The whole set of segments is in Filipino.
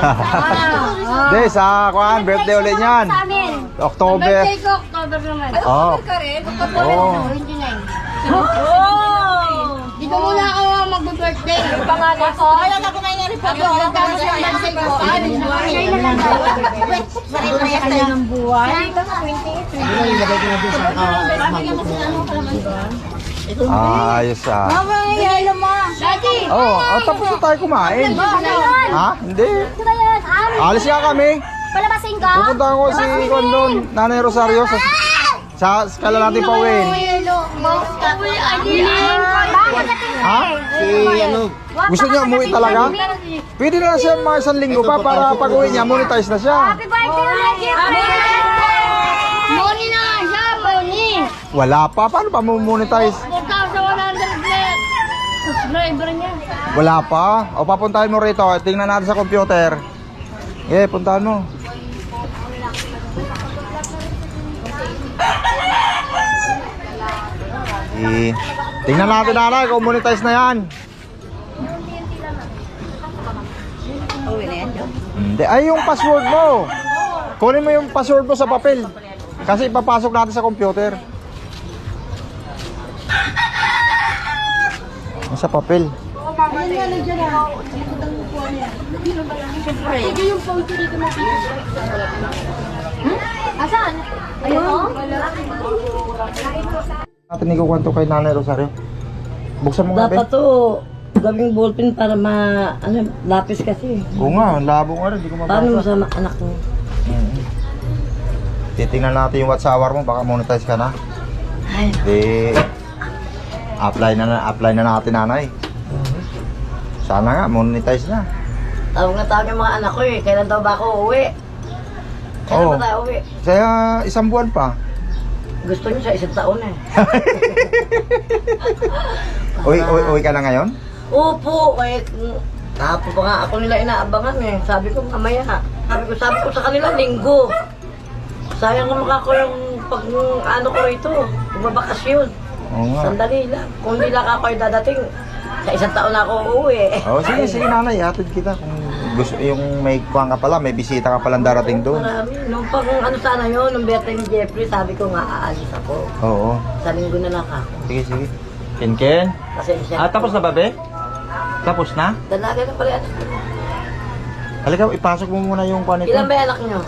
Hindi, sa kuan, birthday ulit niyan. Sa amin. October. Birthday ko, October naman. Oh. ka rin? Oh. 29. Dito muna ako mag-birthday. Pangalan ko. Ayaw na ko ngayon yung report. Ang dami siya ang birthday ko. Share na lang daw. Sarili tayo ng buhay. Ayos ah. Yelo mo. Daddy. Oh, tapos na tayo kumain. Ha? Hindi. Ito ba yun? Alis nga kami. Palabasin ka? Pupunta ko si Kondon, Nanay Rosario sa skala natin pauwiin. Yelo mo. Bakit natin Ha? Gusto niya umuwi talaga? Pwede na lang siya mga 1 linggo pa para pag uwi niya, monetize na siya. Happy birthday ulit, Jeffrey! Moni na nga siya, Moni! Wala pa. Paano pa mo-monetize? 4,100 net! Subscriber niya. Wala pa. O papuntahin mo rito. Tingnan natin sa computer. Puntahan mo. Tingnan natin nanay kung monetize na yan. Hindi. Ay, yung password mo. Kunin mo yung password mo sa papel. Kasi ipapasok natin sa computer. Sa papel. Asan? Ayun? Natin ikukwento kay Nanay Rosario. Buksan mo nga, Dapat to gawing ballpen para lapis kasi. Oo nga, labo nga rin, hindi ko Paano mo mabasa. sa anak mo? Titingnan natin yung WhatsApp mo, baka monetize ka na. Ay, Di, apply na natin nanay. Sana nga, monetize na. tawag yung mga anak ko eh. Kailan daw ba ako uuwi? Kailan Oo. ba tayo uuwi? Kaya 1 buwan pa. Gusto niyo sa 1 taon eh. Uwi ka na ngayon? Opo, eh, kahapon pa nga ako nila inaabangan eh. Sabi ko mamaya. Sabi ko sa kanila linggo. Sayang naman ako yung pag ano ko rito, magbabakasyon. Oo nga. Sandali lang. Kung hindi lang ako yung dadating, sa 1 taon na ako uuwi. Sige nanay, hatid kita. Kung gusto, yung may kuha ka pala, may bisita ka palang darating doon. Marami. Nung pag ano sana yun, nung birthday ni Jeffrey, sabi ko nga aalis ako. Oo. Sa linggo na lang ako. Sige. Ken? Pasensya. Tapos na ba, be? Tapos na? Dalaga na pala anak. Halika, ipasok mo muna yung kuha nito. Ilan ba yung anak nyo?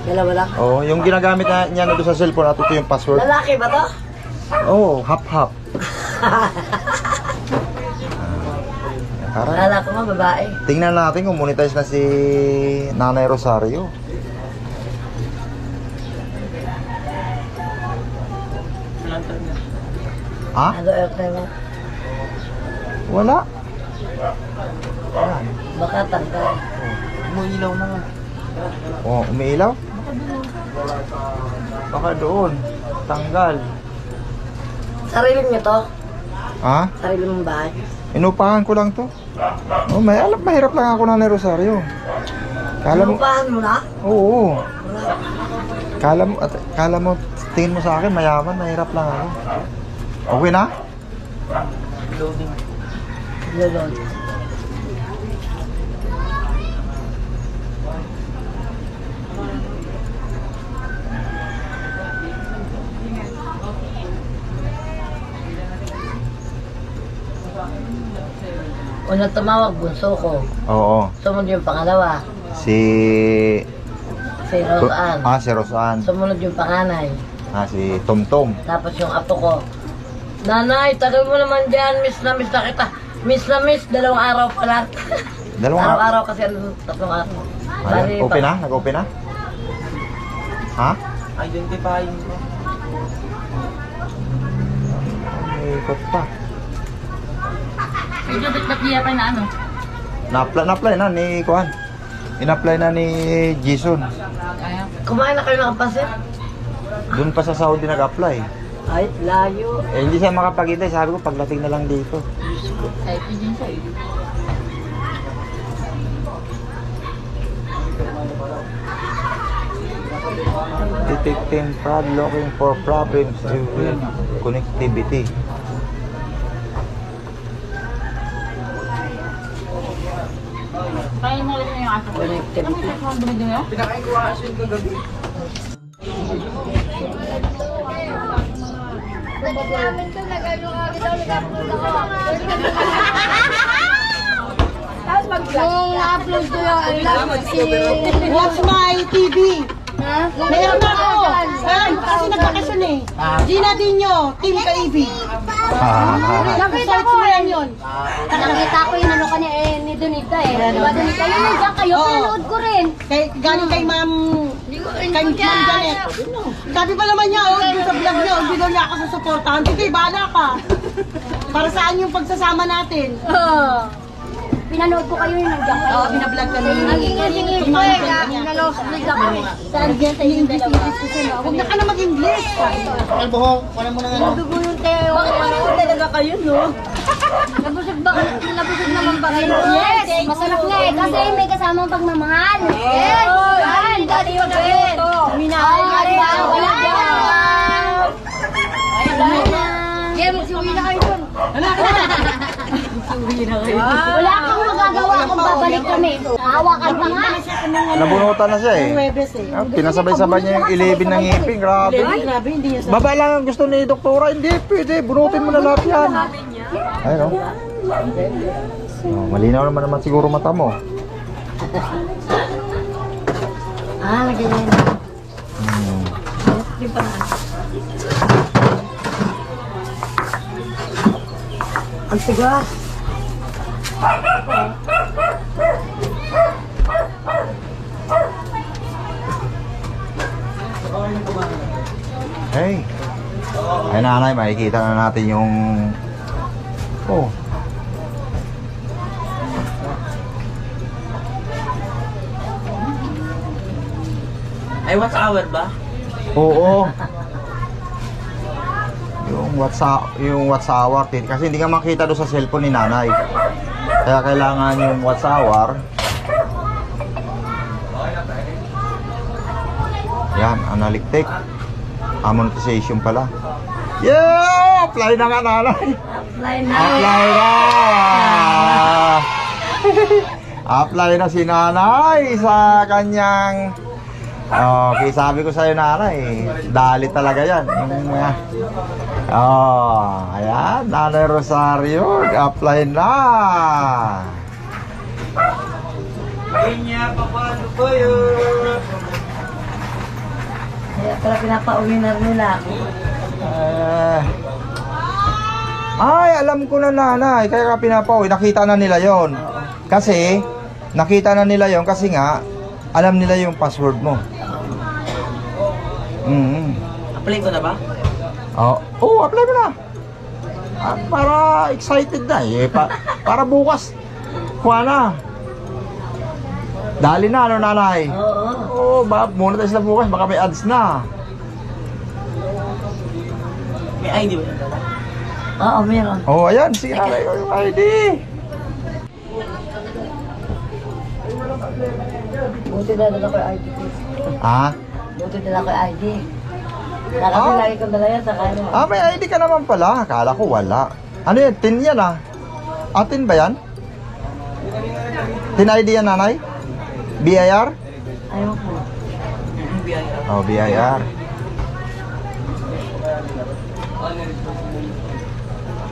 Dalawa lang. Oo, yung ginagamit niya na doon sa cellphone at ito yung password. Lalaki ba to? Oo, hap-hap. Tara. Lala ko nga, babae. Tingnan natin kung monetize na si Nanay Rosario. Ha? Ano airtime mo? Wala. Baka tanggal. Umiilaw na nga. Oh, umiilaw? Baka doon. Tanggal. Sarili niyo to? Ha? Sarili mong bahay? Inupahan ko lang to. Oh, mahirap lang ako Nanay Rosario. Kala mo, Inupahan mo na? oo. Kala mo, tingin mo sa akin, mayaman, mahirap lang ako. Okay na? Lolon. Unang tumawag, bunso ko. Oo. Sumunod yung pangalawa, Si... si Rosan. Si Rosan. Sumunod yung panganay. Si Tomtom. Tapos yung apo ko, Nanay, tagal mo naman dyan, miss na kita. Miss na miss, 2 araw pa lang. Araw-araw kasi 3 araw. Bali, Open na? Nag-open na? Ha? Identifying ko. May ikot pa. Medyo bit-bit niya pa na ano. Na-apply na ni Kuan. In-apply na ni Jason. Kumain na kayo ng kapasit? Doon pa sa Saudi nag-apply. Ay, layo. Hindi siya makapagintay. Sabi ko, pagdating na lang dito. Ay, din siya. Detecting fraud, looking for problems with connectivity. Kaya mo rin yung Nung na-upload ko yung si... Watch my TV. Ha? Meron na ako. Saan? Kasi nagbakasyon eh. Gina Dino, Team Kaibig. Nakita ko yun. Nakita ko yung ano ka ni Donita eh. Diba Donita? Yun nandiyan kayo, Oo. pinanood ko rin. Galing kay Ma'am Janet. Sabi pa naman niya, oh, sa vlog niya, hindi daw niya ako susuportahan. Sige, bahala ka. Para saan yung pagsasama natin? Pinanood ko kayo yung nandiyan kayo. Oo, binablog kami. Naging ko eh. Nalost ako. Saan dyan tayo yung dalawa? Huwag na ka na mag-English. Nadugo yung tayo. Talaga kayo, no? Nabusog naman ba kayo? Yes! Masarap nga eh. Kasi may kasamang pagmamahal. Yes! Yan! Dati yung ito. Minahal nga rin. Wala na. Wala na. Kaya magsiuwi na kayo dun. Wala kang magagawa kung babalik kami. Hawakan pa nga. Nabunutan na siya eh. Webes eh. Ah, pinasabay-sabay niya yung 11 ng ngipin. Grabe. Grabe, hindi niya Baba lang ang gusto ni doktora. Hindi, pwede. Bunutin mo na lahat yan. Ayun o. Oh, malinaw naman siguro mata mo. Lagyan na yun. Hmm. Ang tigas. Hey. Ay nanay, makikita na natin yung... Oh. Ay, what's hour ba? Oo. Yung what's hour kasi hindi ka makita doon sa cellphone ni nanay. Kaya kailangan yung what's hour. Yan, analytic. Monetization pala. Yeah! Apply na nga nanay. Apply na. Apply na! Apply na si nanay sa kanyang... Okay, sabi ko sa'yo nanay, dali talaga yan. Ayan, Nanay Rosario, apply na. Kanya, paano po yun? Kaya pala pinapauwi na nila ako. Ay, alam ko na nanay, kaya ka pinapauwi, nakita na nila yon. Kasi, nakita na nila yon kasi nga, alam nila yung password mo. Apply ko na ba? Oh, apply mo na. Para excited na eh. Para bukas. Kuha na. Dali na, ano nanay? Oo. Muna tayo sila bukas. Baka may ads na. May ID ba? Oo, meron. Oh, ayan. Sige nanay. Yung ID. Buti na dala ko yung ID. Ha? Buti dala ko yung ID. Kasi lagi kong dala yan sa kanya. May ID ka naman pala. Akala ko wala. Ano yan? Tin yan ah. Tin ba yan? Tin ID yan nanay? BIR? Ayaw ko. Oh, BIR.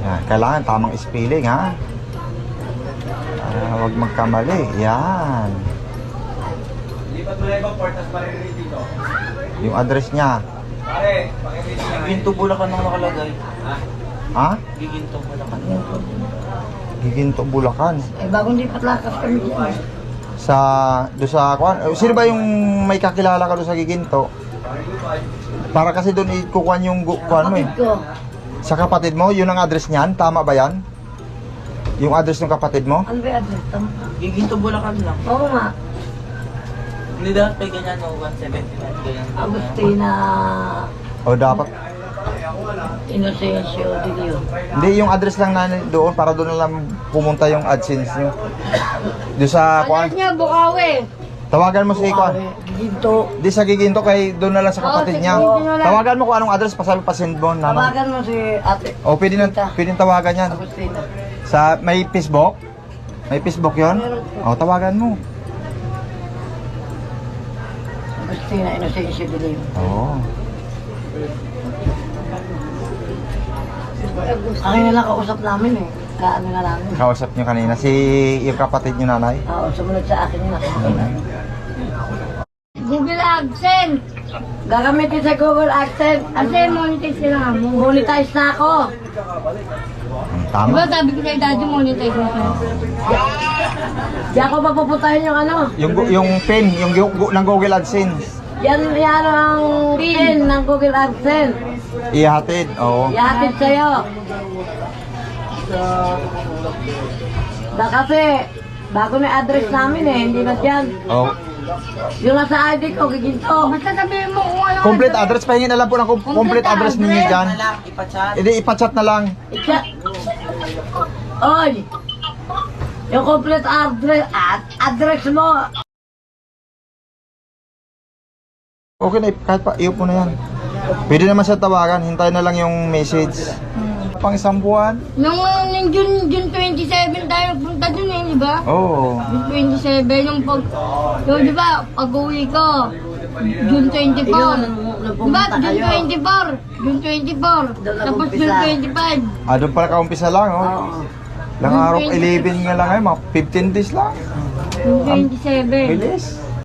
Yan, kailangan tamang spelling ha. Huwag magkamali. Yan. Lipat mo na ibang portas pa rin dito. Yung address niya. Pare, Giginto Bulacan ang nakalagay. Ha? Giginto Bulacan. Giginto, Bulacan. Bagong lipat lakas kami dyan. Doon sa kuan. Sino ba yung may kakilala ka doon sa Giginto? Para kasi doon ikukuhan yung kuan mo eh. Kapatid ko. Sa kapatid mo, yun ang address niyan? Tama ba yan? Yung address ng kapatid mo? Ano ba yung address? Giginto Bulacan lang. Oo nga. Hindi dapat pa ganyan, no? 179, ganyan. Agustina O dapat. Inocencio Dilio. Hindi, yung address lang na doon para doon na lang pumunta yung AdSense nyo. Doon sa kuan. niya, Bukawi. Tawagan mo si kuan. Giginto. Di sa Giginto kay doon na lang sa kapatid niya. Tawagan mo kung anong address, pasabi pa-send mo. Tawagan mo si ate. O pwede tawagan yan. Agustina. May Facebook? May Facebook yon? O tawagan mo. Sina Inocencio Dilim. Oo. Kaya na lang kausap namin eh. Kaano na namin. Kausap nyo kanina. Si yung kapatid nyo nanay. Oo, sumunod sa akin na. Google AdSense. Gagamitin sa Google AdSense. Kasi monetize sila nga mo. Monetize na ako. Tama. Diba sabi ko kay daddy monetize na siya. Di ako mapupuntahin yung ano. Yung pin, yung ng Google AdSense. Yan ang pin ng Google AdSense. Ihatid. Oo. Ihatid sa'yo. Kasi, bago na yung address namin eh, hindi na dyan. Oo. Yung nasa ID ko, giginto. Basta sabihin mo kung ano. Complete address. Pahingin na lang po ng complete address ninyo dyan. Hindi, ipachat na lang. Oy! Yung complete address mo. Okay na, kahit pa, iyo po na yan. Pwede naman siya tawagan. Hintayin na lang yung message. Pang isang buwan. Nung June 27 tayo punta dun eh, di ba? Oo. June 27, yung di ba, pag-uwi ko, June 24. Di ba, June 24? June 24. Tapos June 25. Ah, doon pala kaumpisa lang, oh. Lang araw, 11 nga lang ngayon, mga 15 days lang. June 27. Bilis.